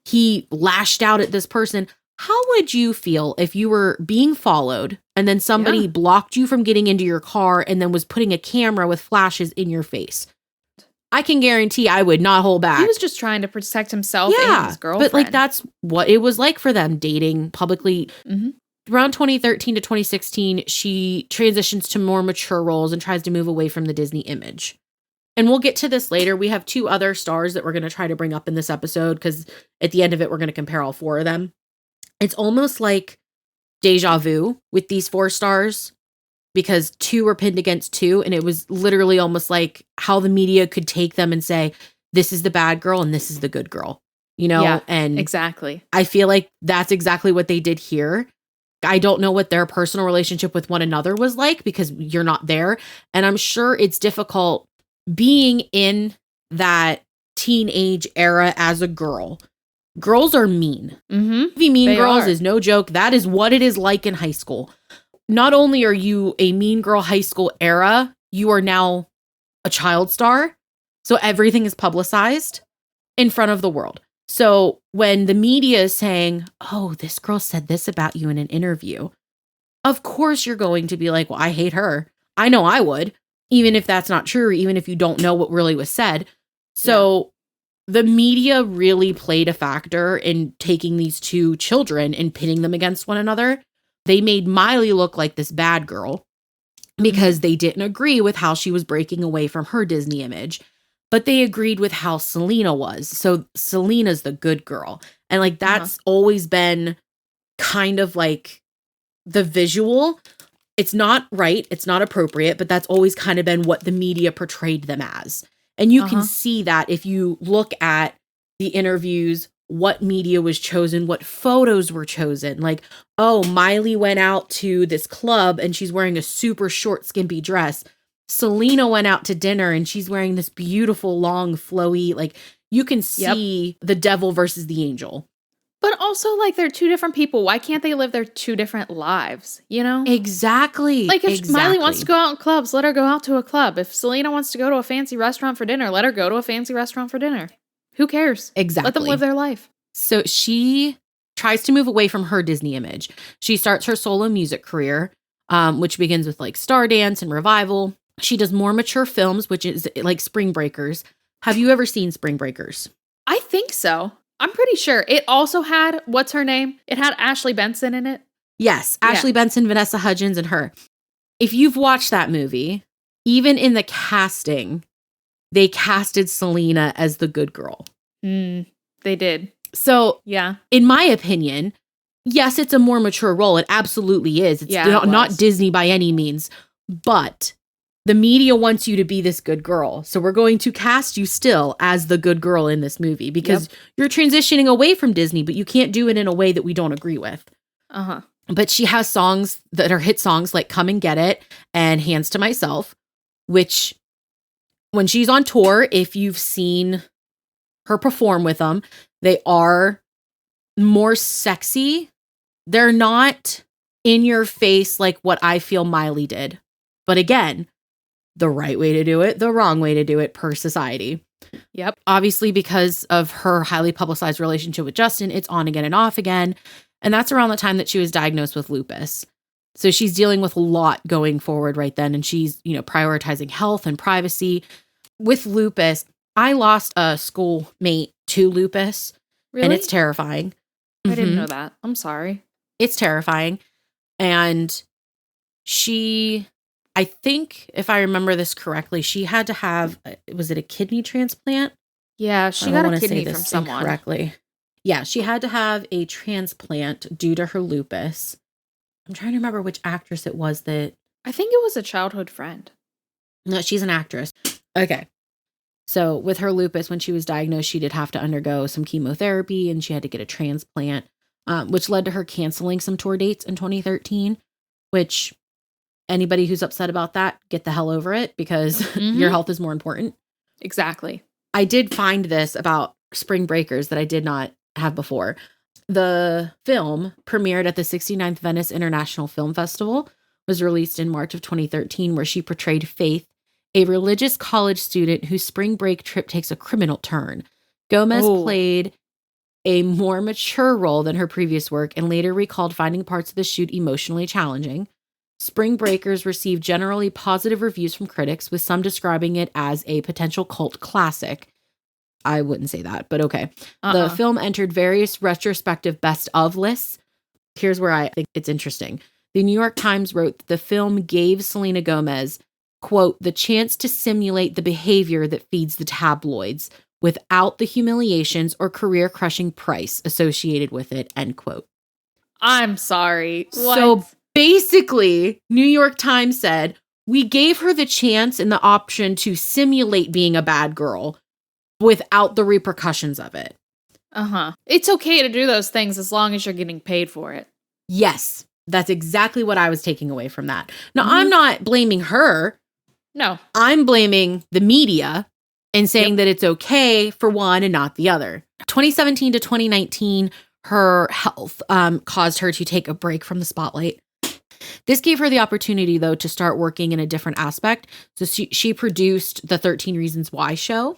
he lashed out at this person. How would you feel if you were being followed and then somebody blocked you from getting into your car and then was putting a camera with flashes in your face? I can guarantee I would not hold back. He was just trying to protect himself and his girlfriend. But like that's what it was like for them dating publicly. Around 2013 to 2016, she transitions to more mature roles and tries to move away from the Disney image. And we'll get to this later. We have two other stars that we're going to try to bring up in this episode because at the end of it, we're going to compare all four of them. It's almost like deja vu with these four stars because two were pinned against two. And it was literally almost like how the media could take them and say, this is the bad girl and this is the good girl, Yeah, and exactly. I feel like that's exactly what they did here. I don't know what their personal relationship with one another was like because you're not there. And I'm sure it's difficult being in that teenage era as a girl. Girls are mean. Mean Girls is no joke. That is what it is like in high school. Not only are you a mean girl high school era, you are now a child star. So everything is publicized in front of the world. So when the media is saying, oh, this girl said this about you in an interview, of course you're going to be like, well, I hate her. I know I would, even if that's not true, or even if you don't know what really was said. So the media really played a factor in taking these two children and pitting them against one another. They made Miley look like this bad girl. because they didn't agree with how she was breaking away from her Disney image, but they agreed with how Selena was. So Selena's the good girl. And like that's always been kind of like the visual. It's not right, it's not appropriate, but that's always kind of been what the media portrayed them as. And you can see that if you look at the interviews, what media was chosen, what photos were chosen. Like, oh, Miley went out to this club and she's wearing a super short, skimpy dress. Selena went out to dinner and she's wearing this beautiful, long, flowy, like you can see the devil versus the angel. But also, like, they're two different people. Why can't they live their two different lives, you know? Exactly. Like, if Miley wants to go out in clubs, let her go out to a club. If Selena wants to go to a fancy restaurant for dinner, let her go to a fancy restaurant for dinner. Who cares? Exactly. Let them live their life. So she tries to move away from her Disney image. She starts her solo music career, which begins with like Stardance and Revival. She does more mature films, which is like Spring Breakers. Have you ever seen Spring Breakers? I think so. I'm pretty sure. It also had, what's her name? It had Ashley Benson in it. Yes, Ashley Benson, Vanessa Hudgens, and her. If you've watched that movie, even in the casting, they casted Selena as the good girl. They did. So, in my opinion, yes, it's a more mature role. It absolutely is. It's not Disney by any means, but the media wants you to be this good girl. So we're going to cast you still as the good girl in this movie because you're transitioning away from Disney, but you can't do it in a way that we don't agree with. But she has songs that are hit songs like Come and Get It and Hands to Myself, which when she's on tour, if you've seen her perform with them, they are more sexy. They're not in your face like what I feel Miley did. But again, the right way to do it, the wrong way to do it per society. Yep. Obviously, because of her highly publicized relationship with Justin, it's on again and off again. And that's around the time that she was diagnosed with lupus. So she's dealing with a lot going forward right then. And she's, prioritizing health and privacy. With lupus, I lost a schoolmate to lupus. Really? And it's terrifying. I didn't know that. I'm sorry. It's terrifying. And she, I think if I remember this correctly, she had to have, was it a kidney transplant? Yeah, she got a kidney from someone. Correctly. Yeah, she had to have a transplant due to her lupus. I'm trying to remember which actress it was that. I think it was a childhood friend. No, she's an actress. Okay. So with her lupus, when she was diagnosed, she did have to undergo some chemotherapy and she had to get a transplant, which led to her canceling some tour dates in 2013, which anybody who's upset about that, get the hell over it because your health is more important. Exactly. I did find this about Spring Breakers that I did not have before. The film premiered at the 69th Venice International Film Festival, was released in March of 2013, where she portrayed Faith, a religious college student whose spring break trip takes a criminal turn. Gomez played a more mature role than her previous work and later recalled finding parts of the shoot emotionally challenging. Spring Breakers received generally positive reviews from critics, with some describing it as a potential cult classic. I wouldn't say that, but okay. The film entered various retrospective best of lists. Here's where I think it's interesting. The New York Times wrote that the film gave Selena Gomez, quote, the chance to simulate the behavior that feeds the tabloids without the humiliations or career-crushing price associated with it, end quote. I'm sorry. What? So basically, New York Times said, we gave her the chance and the option to simulate being a bad girl without the repercussions of it. It's okay to do those things as long as you're getting paid for it. Yes, that's exactly what I was taking away from that. Now, I'm not blaming her. No. I'm blaming the media and saying that it's okay for one and not the other. 2017 to 2019, her health caused her to take a break from the spotlight. This gave her the opportunity, though, to start working in a different aspect. So she produced the 13 Reasons Why show,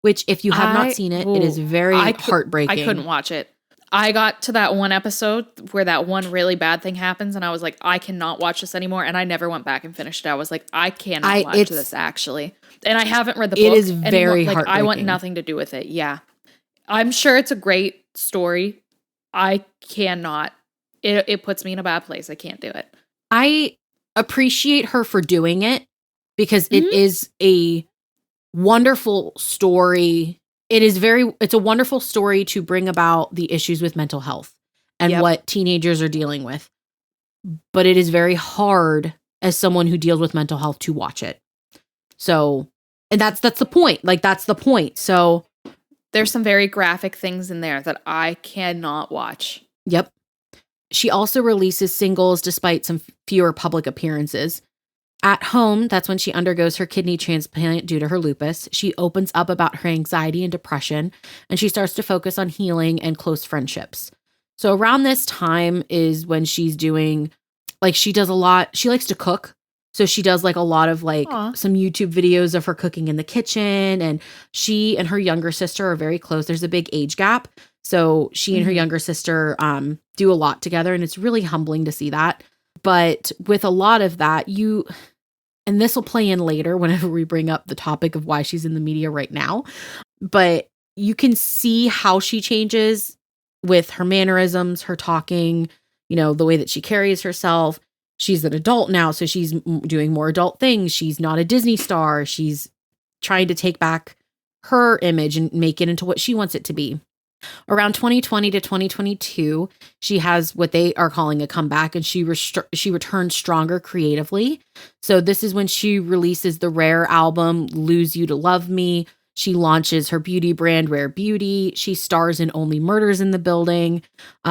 which if you have not seen it, it is very heartbreaking. I couldn't watch it. I got to that one episode where that one really bad thing happens and I was like, I cannot watch this anymore. And I never went back and finished it. I was like, I cannot watch this actually. And I haven't read the book. It is very heartbreaking. I want nothing to do with it. Yeah. I'm sure it's a great story. I cannot. It puts me in a bad place. I can't do it. appreciate her for doing it because it is a wonderful story. It's a wonderful story to bring about the issues with mental health and what teenagers are dealing with. But it is very hard as someone who deals with mental health to watch it. So, and that's the point. Like, that's the point. So there's some very graphic things in there that I cannot watch. Yep. She also releases singles despite some fewer public appearances. At home, that's when she undergoes her kidney transplant due to her lupus. She opens up about her anxiety and depression, and she starts to focus on healing and close friendships. So around this time is when she's doing, like, she likes to cook. So she does like a lot of like some YouTube videos of her cooking in the kitchen, and she and her younger sister are very close. There's a big age gap. So she and her younger sister do a lot together, and it's really humbling to see that. But with a lot of that, and this will play in later whenever we bring up the topic of why she's in the media right now, but you can see how she changes with her mannerisms, her talking, the way that she carries herself. She's an adult now, so she's doing more adult things. She's not a Disney star. She's trying to take back her image and make it into what she wants it to be. Around 2020 to 2022, she has what they are calling a comeback, and she returns stronger creatively. So this is when she releases the Rare album, Lose You to Love Me. She launches her beauty brand, Rare Beauty. She stars in Only Murders in the Building,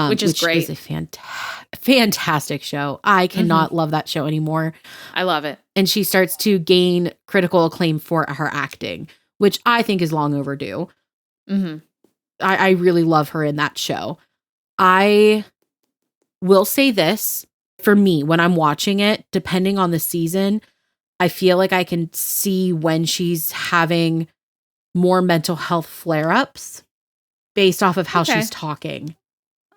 which is great. Is a fantastic show. I cannot love that show anymore. I love it. And she starts to gain critical acclaim for her acting, which I think is long overdue. I really love her in that show. I will say this, for me, when I'm watching it, depending on the season, I feel like I can see when she's having more mental health flare-ups based off of how she's talking.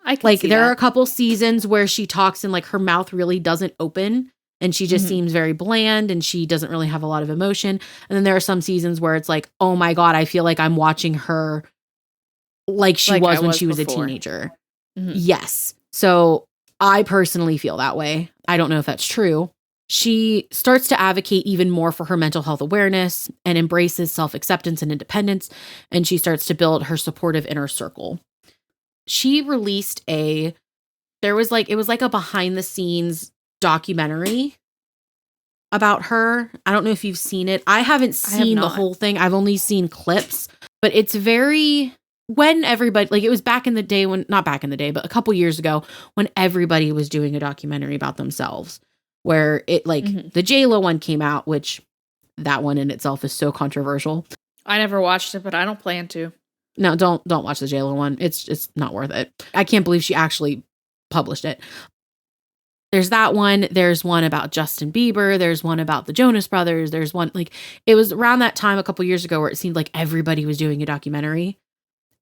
I can see there that. are a couple seasons where she talks and like her mouth really doesn't open, and she just seems very bland, and she doesn't really have a lot of emotion. And then there are some seasons where it's like, oh my God, I feel like I'm watching her like she was when she was before. a teenager. Yes. So I personally feel that way. I don't know if that's true. She starts to advocate even more for her mental health awareness and embraces self-acceptance and independence, and she starts to build her supportive inner circle. She released it was like a behind the scenes documentary about her. I don't know if you've seen it. I haven't seen the whole thing. I've only seen clips, but it's very, when everybody, like, it was back in the day not back in the day, but a couple years ago when everybody was doing a documentary about themselves, where it the J-Lo one came out, which that one in itself is so controversial. I never watched it, but I don't plan to. No, don't watch the J-Lo one. It's not worth it. I can't believe she actually published it. There's that one. There's one about Justin Bieber. There's one about the Jonas Brothers. There's one, it was around that time a couple years ago where it seemed like everybody was doing a documentary.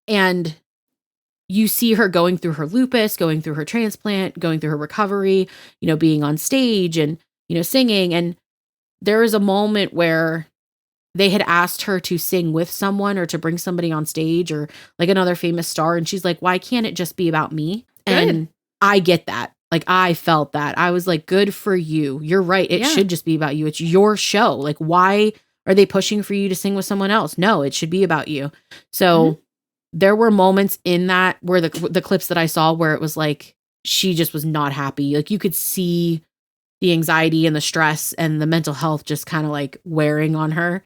And you see her going through her lupus, going through her transplant, going through her recovery, being on stage and, singing. And there was a moment where they had asked her to sing with someone or to bring somebody on stage or like another famous star. And she's like, why can't it just be about me? Good. And I get that. Like, I felt that. I was like, good for you. You're right. It should just be about you. It's your show. Like, why are they pushing for you to sing with someone else? No, it should be about you. So there were moments in that where the clips that I saw where it was like, she just was not happy. Like, you could see the anxiety and the stress and the mental health just kind of like wearing on her.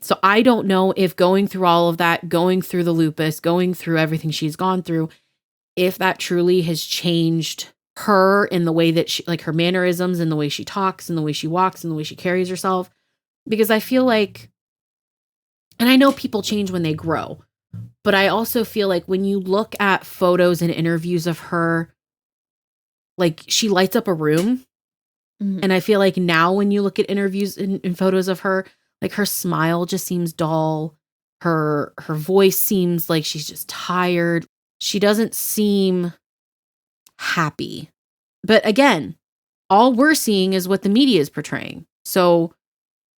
So I don't know if going through all of that, going through the lupus, going through everything she's gone through, if that truly has changed her in the way that she, like, her mannerisms and the way she talks and the way she walks and the way she carries herself. Because I feel like, and I know people change when they grow, but I also feel like when you look at photos and interviews of her, like, she lights up a room. And I feel like now when you look at interviews and photos of her, like, her smile just seems dull. Her voice seems like she's just tired. She doesn't seem happy. But again, all we're seeing is what the media is portraying. So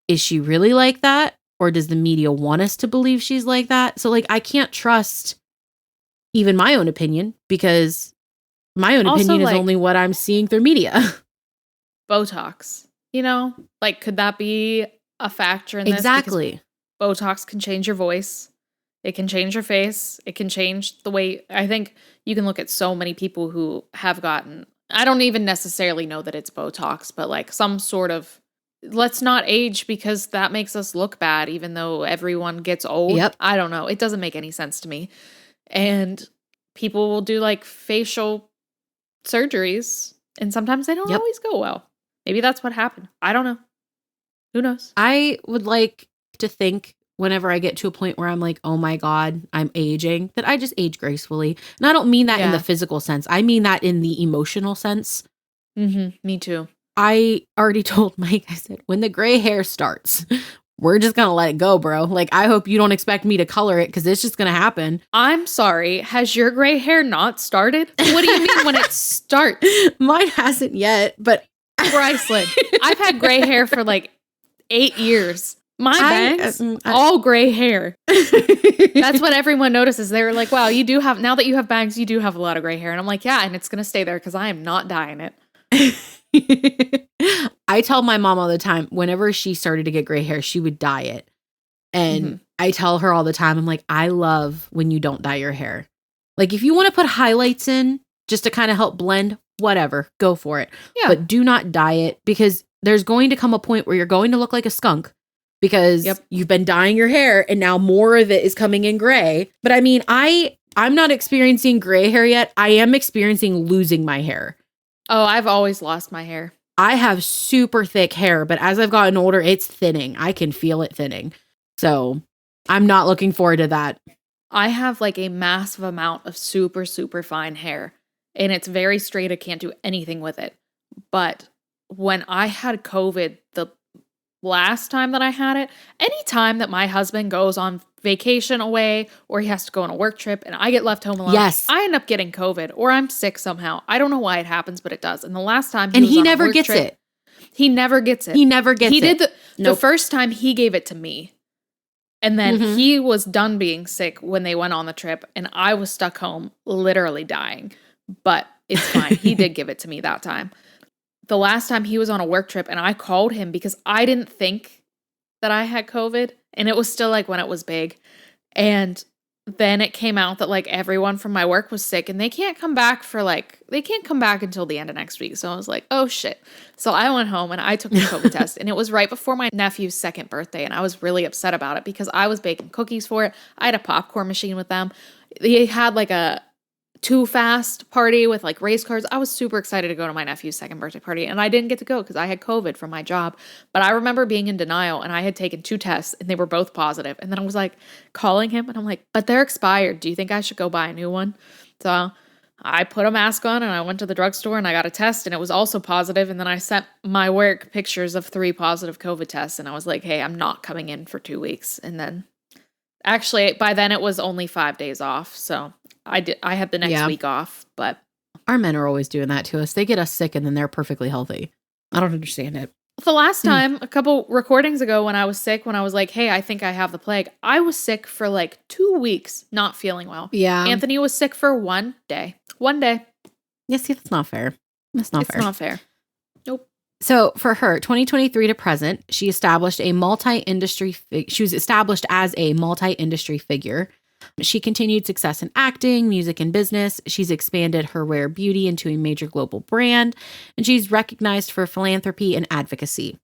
is she really like that? Or does the media want us to believe she's like that? So, like, I can't trust even my own opinion, because my own opinion is only what I'm seeing through media. Botox. You know, like, could that be a factor in this? Exactly. Because Botox can change your voice. It can change your face. It can change the way, I think you can look at so many people who have gotten, I don't even necessarily know that it's Botox, but like some sort of, let's not age because that makes us look bad, even though everyone gets old. Yep. I don't know. It doesn't make any sense to me. And people will do like facial surgeries, and sometimes they don't always go well. Maybe that's what happened. I don't know. Who knows? I would like to think whenever I get to a point where I'm like, oh my God, I'm aging, that I just age gracefully. And I don't mean that in the physical sense. I mean that in the emotional sense. Me too. I already told Mike, I said, when the gray hair starts, we're just going to let it go, bro. Like, I hope you don't expect me to color it because it's just going to happen. I'm sorry. Has your gray hair not started? What do you mean when it starts? Mine hasn't yet, but Bryceland, I've had gray hair for like 8 years. My bangs, all gray hair. That's what everyone notices. They're like, wow, you do have, now that you have bangs, you do have a lot of gray hair. And I'm like, yeah, and it's going to stay there because I am not dyeing it. I tell my mom all the time, whenever she started to get gray hair, she would dye it. And I tell her all the time, I'm like, I love when you don't dye your hair. Like, if you want to put highlights in just to kind of help blend, whatever, go for it. Yeah. But do not dye it, because there's going to come a point where you're going to look like a skunk because you've been dyeing your hair and now more of it is coming in gray. But I mean, I'm not experiencing gray hair yet. I am experiencing losing my hair. Oh, I've always lost my hair. I have super thick hair, but as I've gotten older, it's thinning. I can feel it thinning. So I'm not looking forward to that. I have like a massive amount of super, super fine hair, and it's very straight. I can't do anything with it. But when I had COVID, the last time that I had it, any time that my husband goes on vacation away or he has to go on a work trip and I get left home alone, I end up getting COVID or I'm sick somehow. I don't know why it happens, but it does. And the last time he never gets it. He never gets it. He never gets it. He did the first time he gave it to me. And then he was done being sick when they went on the trip and I was stuck home literally dying. But it's fine. He did give it to me that time. The last time he was on a work trip and I called him because I didn't think that I had COVID, and it was still like when it was big. And then it came out that like everyone from my work was sick and they can't come back until the end of next week. So I was like, oh shit. So I went home and I took the COVID test, and it was right before my nephew's 2nd birthday. And I was really upset about it because I was baking cookies for it. I had a popcorn machine with them. They had like a Too Fast party with like race cars. I was super excited to go to my nephew's 2nd birthday party, and I didn't get to go because I had COVID from my job. But I remember being in denial, and I had taken 2 tests and they were both positive. And then I was like calling him and I'm like, but they're expired. Do you think I should go buy a new one? So I put a mask on and I went to the drugstore and I got a test, and it was also positive. And then I sent my work pictures of 3 positive COVID tests, and I was like, hey, I'm not coming in for 2 weeks. And then actually by then it was only 5 days off. So I had the next week off, but our men are always doing that to us. They get us sick and then they're perfectly healthy. I don't understand it. The last time, a couple recordings ago, when I was sick, when I was like, hey, I think I have the plague, I was sick for like 2 weeks, not feeling well. Yeah. Anthony was sick for 1 day. 1 day. Yeah, see, that's not fair. That's not fair. It's not fair. Nope. So for her, 2023 to present, she was established as a multi-industry figure. She continued success in acting, music, and business. She's expanded her rare beauty into a major global brand, and she's recognized for philanthropy and advocacy.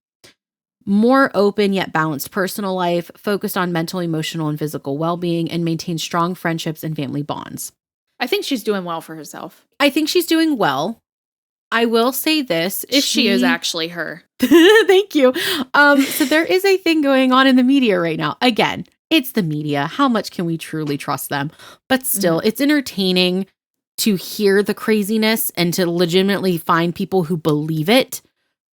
More open yet balanced personal life, focused on mental, emotional, and physical well-being, and maintains strong friendships and family bonds. I think she's doing well for herself. I think she's doing well. I will say this. If she is actually her. Thank you. So there is a thing going on in the media right now. Again, it's the media. How much can we truly trust them? But still, it's entertaining to hear the craziness and to legitimately find people who believe it.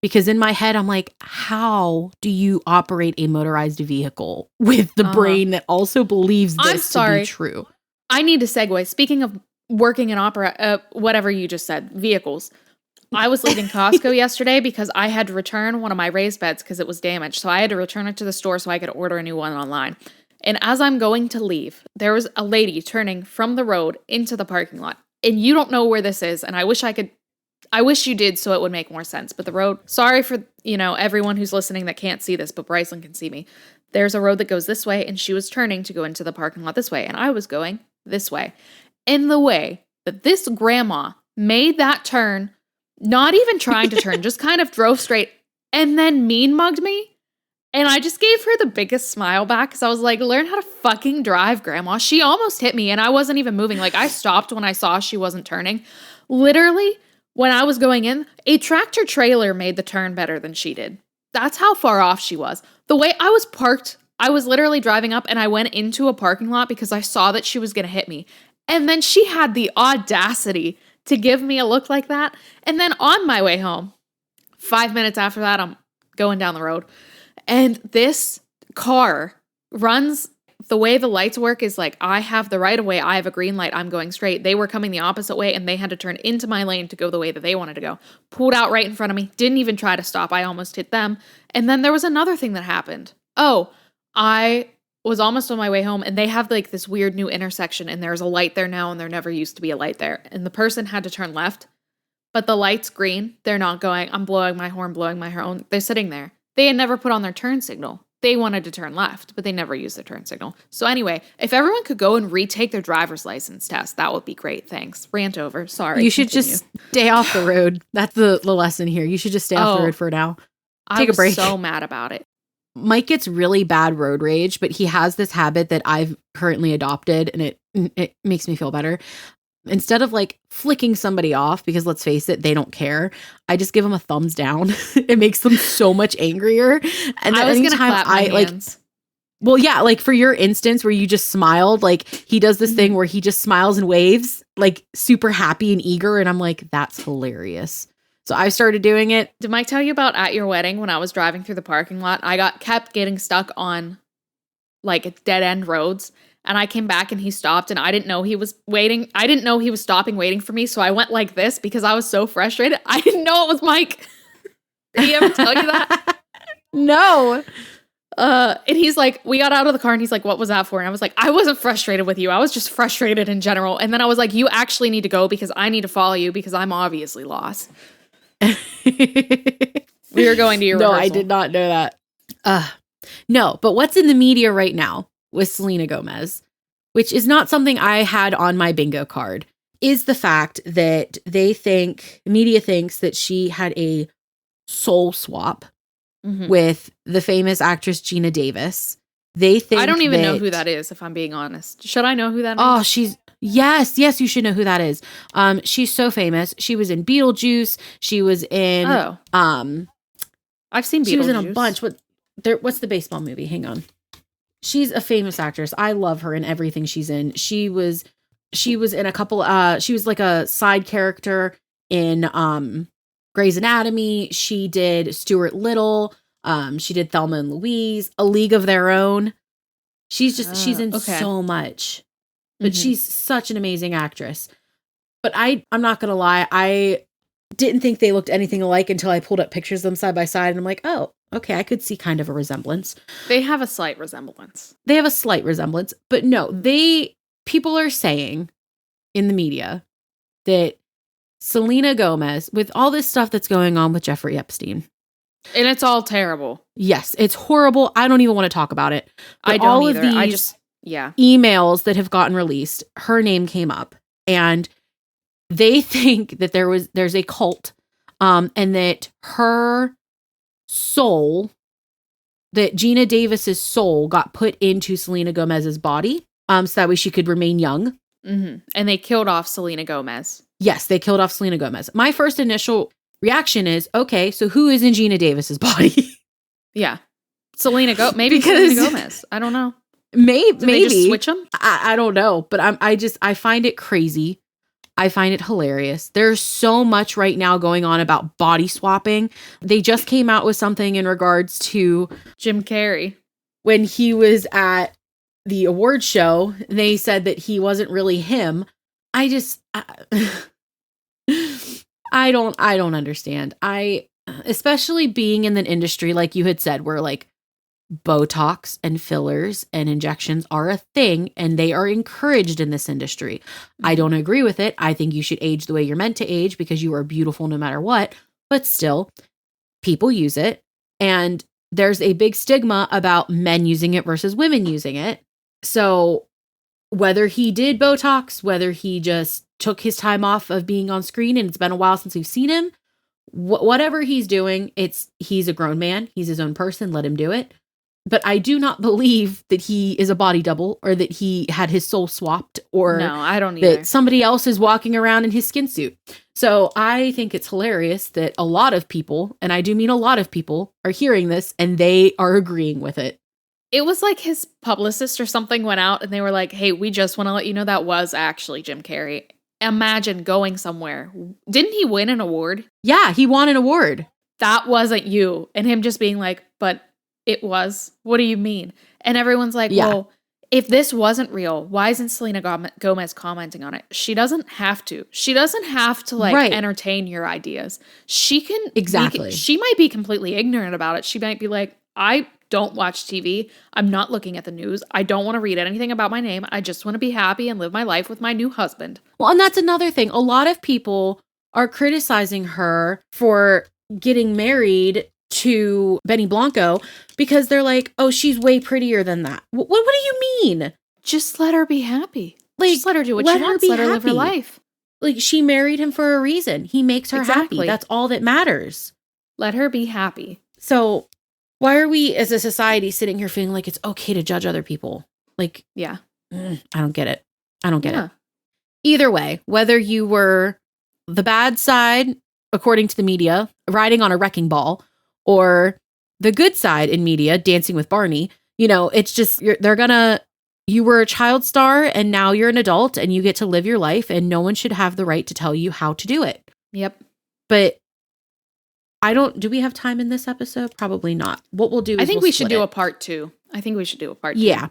Because in my head, I'm like, how do you operate a motorized vehicle with the brain that also believes this to be true? I need to segue. Speaking of working in opera, whatever you just said, vehicles. I was leaving Costco yesterday because I had to return one of my raised beds because it was damaged. So I had to return it to the store so I could order a new one online. And as I'm going to leave, there was a lady turning from the road into the parking lot. And you don't know where this is. And I wish I could I wish you did so it would make more sense. But the road, sorry for, everyone who's listening that can't see this, but Bryson can see me. There's a road that goes this way, and she was turning to go into the parking lot this way, and I was going this way. In the way that this grandma made that turn, not even trying to turn, just kind of drove straight, and then mean mugged me. And I just gave her the biggest smile back because I was like, learn how to fucking drive, grandma. She almost hit me and I wasn't even moving. Like, I stopped when I saw she wasn't turning. Literally, when I was going in, a tractor trailer made the turn better than she did. That's how far off she was. The way I was parked, I was literally driving up and I went into a parking lot because I saw that she was going to hit me. And then she had the audacity to give me a look like that. And then on my way home, 5 minutes after that, I'm going down the road. And this car runs, the way the lights work is like, I have the right of way, I have a green light, I'm going straight. They were coming the opposite way and they had to turn into my lane to go the way that they wanted to go. Pulled out right in front of me, didn't even try to stop, I almost hit them. And then there was another thing that happened. I was almost on my way home and they have like this weird new intersection and there's a light there now and there never used to be a light there. And the person had to turn left, but the light's green. They're not going, I'm blowing my horn. They're sitting there. They had never put on their turn signal. They wanted to turn left, but they never used their turn signal. So anyway, if everyone could go and retake their driver's license test, that would be great. Thanks. Rant over. Sorry. You should just stay off the road. That's the lesson here. You should just stay off the road for now. Take a break. I was so mad about it. Mike gets really bad road rage, but he has this habit that I've currently adopted, and it makes me feel better. Instead of like flicking somebody off, because let's face it, they don't care, I just give them a thumbs down. It makes them so much angrier. And then I was going to clap my hands. Well, yeah, like for your instance where you just smiled, like he does this thing where he just smiles and waves, like super happy and eager. And I'm like, that's hilarious. So I started doing it. Did Mike tell you about at your wedding when I was driving through the parking lot? I kept getting stuck on like dead end roads. And I came back and he stopped and I didn't know he was waiting. I didn't know he was stopping waiting for me. So I went like this because I was so frustrated. I didn't know it was Mike. Did he ever tell you that? No. And he's like, we got out of the car and he's like, what was that for? And I was like, I wasn't frustrated with you. I was just frustrated in general. And then I was like, you actually need to go because I need to follow you because I'm obviously lost. We were going to your rehearsal. No, I did not know that. No, but what's in the media right now with Selena Gomez, which is not something I had on my bingo card, is the fact that media thinks that she had a soul swap with the famous actress Gina Davis. They think I don't even know who that is, if I'm being honest. Should I know who that is? Oh, yes, you should know who that is. She's so famous. She was in Beetlejuice. She was in I've seen Beetlejuice. She was in a bunch. What's the baseball movie? Hang on. She's a famous actress. I love her in everything she's in. She was in a couple she was like a side character in Grey's Anatomy. She did Stuart Little. She did Thelma and Louise, A League of Their Own. She's in so much. But she's such an amazing actress. But I'm not going to lie, I didn't think they looked anything alike until I pulled up pictures of them side by side and I'm like, "Oh, okay, I could see kind of a resemblance." They have a slight resemblance. But no, people are saying in the media that Selena Gomez, with all this stuff that's going on with Jeffrey Epstein. And it's all terrible. Yes, it's horrible. I don't even want to talk about it. But I don't all either. Of these emails that have gotten released, her name came up. And they think that there's a cult and that her soul, that Gina Davis's soul got put into Selena Gomez's body so that way she could remain young. And they killed off Selena Gomez. Yes, they killed off Selena Gomez. My first initial reaction is, okay, so who is in Gina Davis's body? Yeah. Selena Gomez. I don't know. Maybe. Did they just switch them? I don't know, but I find it crazy. I find it hilarious. There's so much right now going on about body swapping. They just came out with something in regards to Jim Carrey. When he was at the award show, they said that he wasn't really him. I don't understand. Especially being in the industry, like you had said, where like Botox and fillers and injections are a thing and they are encouraged in this industry. I don't agree with it. I think you should age the way you're meant to age because you are beautiful no matter what. But still, people use it. And there's a big stigma about men using it versus women using it. So whether he did Botox, whether he just took his time off of being on screen and it's been a while since we've seen him, whatever he's doing, he's a grown man. He's his own person. Let him do it. But I do not believe that he is a body double or that he had his soul swapped or no, I don't either. That somebody else is walking around in his skin suit. So I think it's hilarious that a lot of people, and I do mean a lot of people, are hearing this and they are agreeing with it. It was like his publicist or something went out and they were like, hey, we just want to let you know that was actually Jim Carrey. Imagine going somewhere. Didn't he win an award? Yeah, he won an award. That wasn't you. And him just being like, but it was. What do you mean? And everyone's like, well, if this wasn't real, why isn't Selena Gomez commenting on it? She doesn't have to. She doesn't have to entertain your ideas. She can. Exactly. She might be completely ignorant about it. She might be like, I don't watch TV. I'm not looking at the news. I don't want to read anything about my name. I just want to be happy and live my life with my new husband. Well, and that's another thing. A lot of people are criticizing her for getting married to Benny Blanco because they're like, oh, she's way prettier than that. What do you mean? Just let her be happy. Like, just let her do what she wants. Let her live her life. Like, she married him for a reason. He makes her happy. That's all that matters. Let her be happy. So why are we as a society sitting here feeling like it's okay to judge other people? Like, yeah, I don't get it. I don't get it. Either way, whether you were the bad side, according to the media, riding on a wrecking ball, or the good side in media, dancing with Barney, it's just, you were a child star and now you're an adult and you get to live your life and no one should have the right to tell you how to do it. Yep. But do we have time in this episode? Probably not. What we'll do is I think we should do a part 2. I think we should do a part 2. Yeah.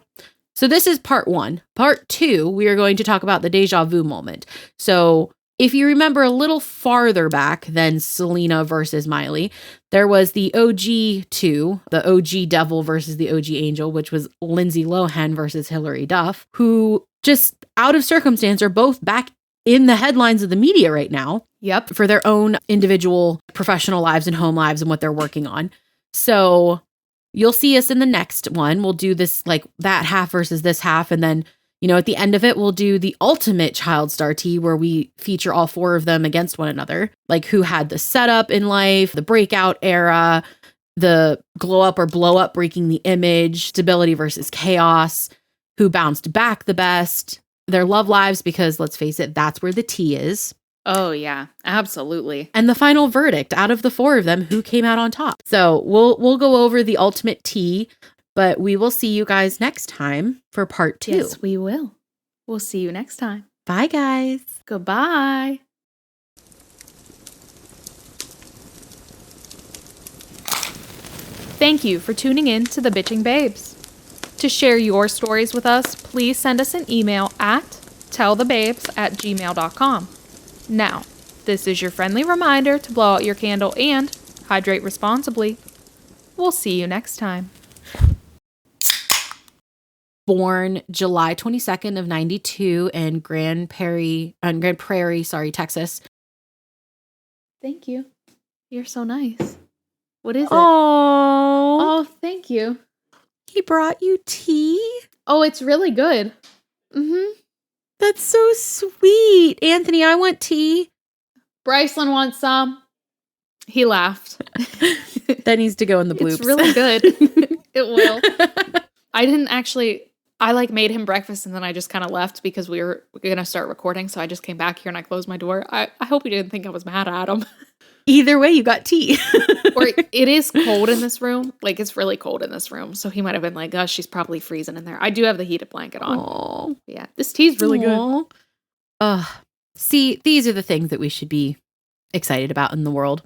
So this is part 1. Part 2, we are going to talk about the deja vu moment. So if you remember a little farther back than Selena versus Miley, there was the OG 2, the OG devil versus the OG angel, which was Lindsay Lohan versus Hilary Duff, who just out of circumstance are both back in the headlines of the media right now. Yep. For their own individual professional lives and home lives and what they're working on. So you'll see us in the next one. We'll do this like that half versus this half. And then, at the end of it, we'll do the ultimate child star tea where we feature all 4 of them against one another. Like who had the setup in life, the breakout era, the glow up or blow up, breaking the image, stability versus chaos, who bounced back the best, their love lives, because let's face it, that's where the tea is. Oh, yeah, absolutely. And the final verdict out of the 4 of them, who came out on top. So we'll go over the ultimate tea, but we will see you guys next time for part 2. Yes, we will. We'll see you next time. Bye, guys. Goodbye. Thank you for tuning in to the Bitching Babes. To share your stories with us, please send us an email at tellthebabes@gmail.com. Now, this is your friendly reminder to blow out your candle and hydrate responsibly. We'll see you next time. Born July 22nd of 92 in Grand Prairie, Texas. Thank you. You're so nice. What is it? Oh, thank you. He brought you tea? Oh, it's really good. Mm-hmm. That's so sweet. Anthony, I want tea. Bryceland wants some. He laughed. That needs to go in the bloops. It's really good. It will. I made him breakfast and then I just kind of left because we were going to start recording. So I just came back here and I closed my door. I hope he didn't think I was mad at him. Either way, you got tea. Or it is cold in this room. Like, it's really cold in this room. So he might have been like, oh, she's probably freezing in there. I do have the heated blanket on. Aww. Yeah, this tea's really good. See, these are the things that we should be excited about in the world.